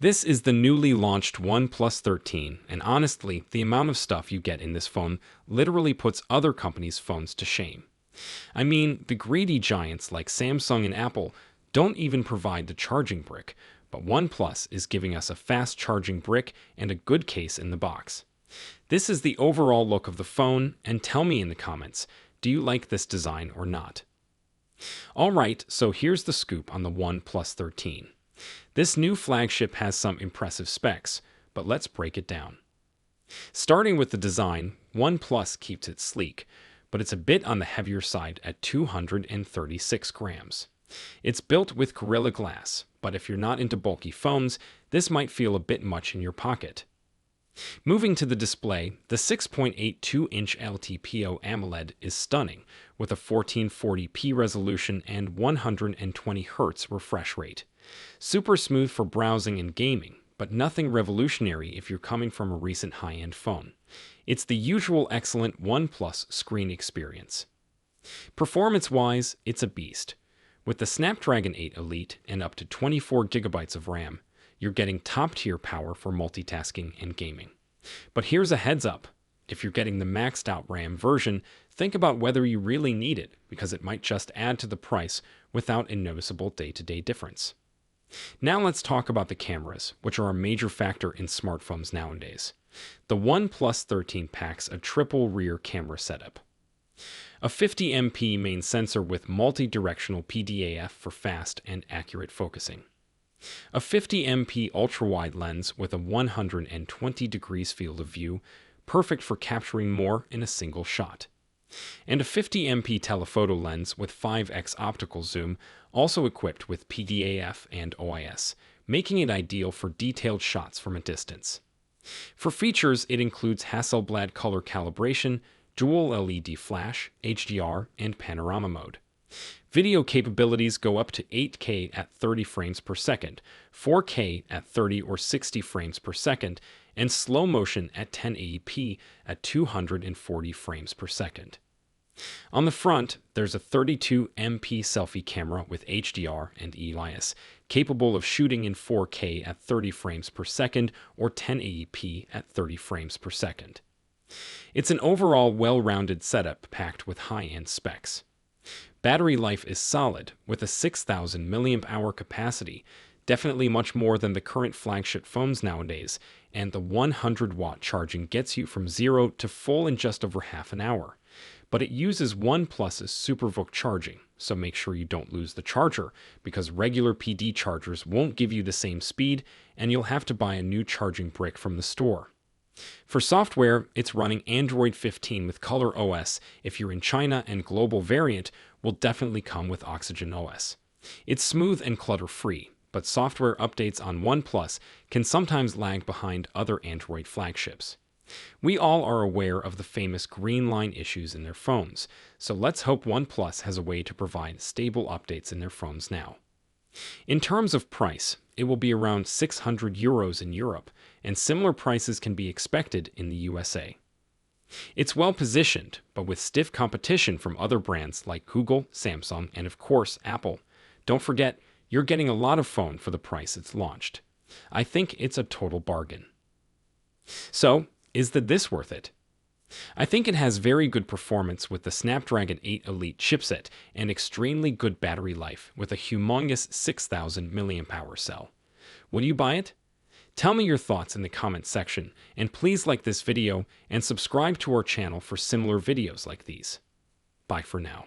This is the newly launched OnePlus 13, and honestly, the amount of stuff you get in this phone literally puts other companies' phones to shame. I mean, the greedy giants like Samsung and Apple don't even provide the charging brick, but OnePlus is giving us a fast charging brick and a good case in the box. This is the overall look of the phone, and tell me in the comments, do you like this design or not? Alright, so here's the scoop on the OnePlus 13. This new flagship has some impressive specs, but let's break it down. Starting with the design, OnePlus keeps it sleek, but it's a bit on the heavier side at 236 grams. It's built with Gorilla Glass, but if you're not into bulky phones, this might feel a bit much in your pocket. Moving to the display, the 6.82-inch LTPO AMOLED is stunning, with a 1440p resolution and 120 Hz refresh rate. Super smooth for browsing and gaming, but nothing revolutionary if you're coming from a recent high-end phone. It's the usual excellent OnePlus screen experience. Performance-wise, it's a beast. With the Snapdragon 8 Elite and up to 24GB of RAM, you're getting top-tier power for multitasking and gaming. But here's a heads up. If you're getting the maxed-out RAM version, think about whether you really need it, because it might just add to the price without a noticeable day-to-day difference. Now let's talk about the cameras, which are a major factor in smartphones nowadays. The OnePlus 13 packs a triple rear camera setup. A 50MP main sensor with multi-directional PDAF for fast and accurate focusing. A 50MP ultra-wide lens with a 120 degrees field of view, perfect for capturing more in a single shot. And a 50MP telephoto lens with 5x optical zoom, also equipped with PDAF and OIS, making it ideal for detailed shots from a distance. For features, it includes Hasselblad color calibration, dual LED flash, HDR, and panorama mode. Video capabilities go up to 8K at 30 frames per second, 4K at 30 or 60 frames per second, and slow motion at 1080p at 240 frames per second. On the front, there's a 32MP selfie camera with HDR and EIS, capable of shooting in 4K at 30 frames per second or 1080p at 30 frames per second. It's an overall well-rounded setup packed with high-end specs. Battery life is solid, with a 6,000 mAh capacity, definitely much more than the current flagship phones nowadays, and the 100-watt charging gets you from 0 to full in just over half an hour. But it uses OnePlus's SuperVOOC charging, so make sure you don't lose the charger, because regular PD chargers won't give you the same speed, and you'll have to buy a new charging brick from the store. For software, it's running Android 15 with Color OS. If you're in China, and global variant will definitely come with Oxygen OS. It's smooth and clutter-free, but software updates on OnePlus can sometimes lag behind other Android flagships. We all are aware of the famous green line issues in their phones, so let's hope OnePlus has a way to provide stable updates in their phones now. In terms of price, it will be around €600 in Europe, and similar prices can be expected in the USA. It's well positioned, but with stiff competition from other brands like Google, Samsung, and of course Apple. Don't forget, you're getting a lot of phone for the price it's launched. I think it's a total bargain. So, is this worth it? I think it has very good performance with the Snapdragon 8 Elite chipset and extremely good battery life with a humongous 6,000 mAh cell. Will you buy it? Tell me your thoughts in the comments section, and please like this video and subscribe to our channel for similar videos like these. Bye for now.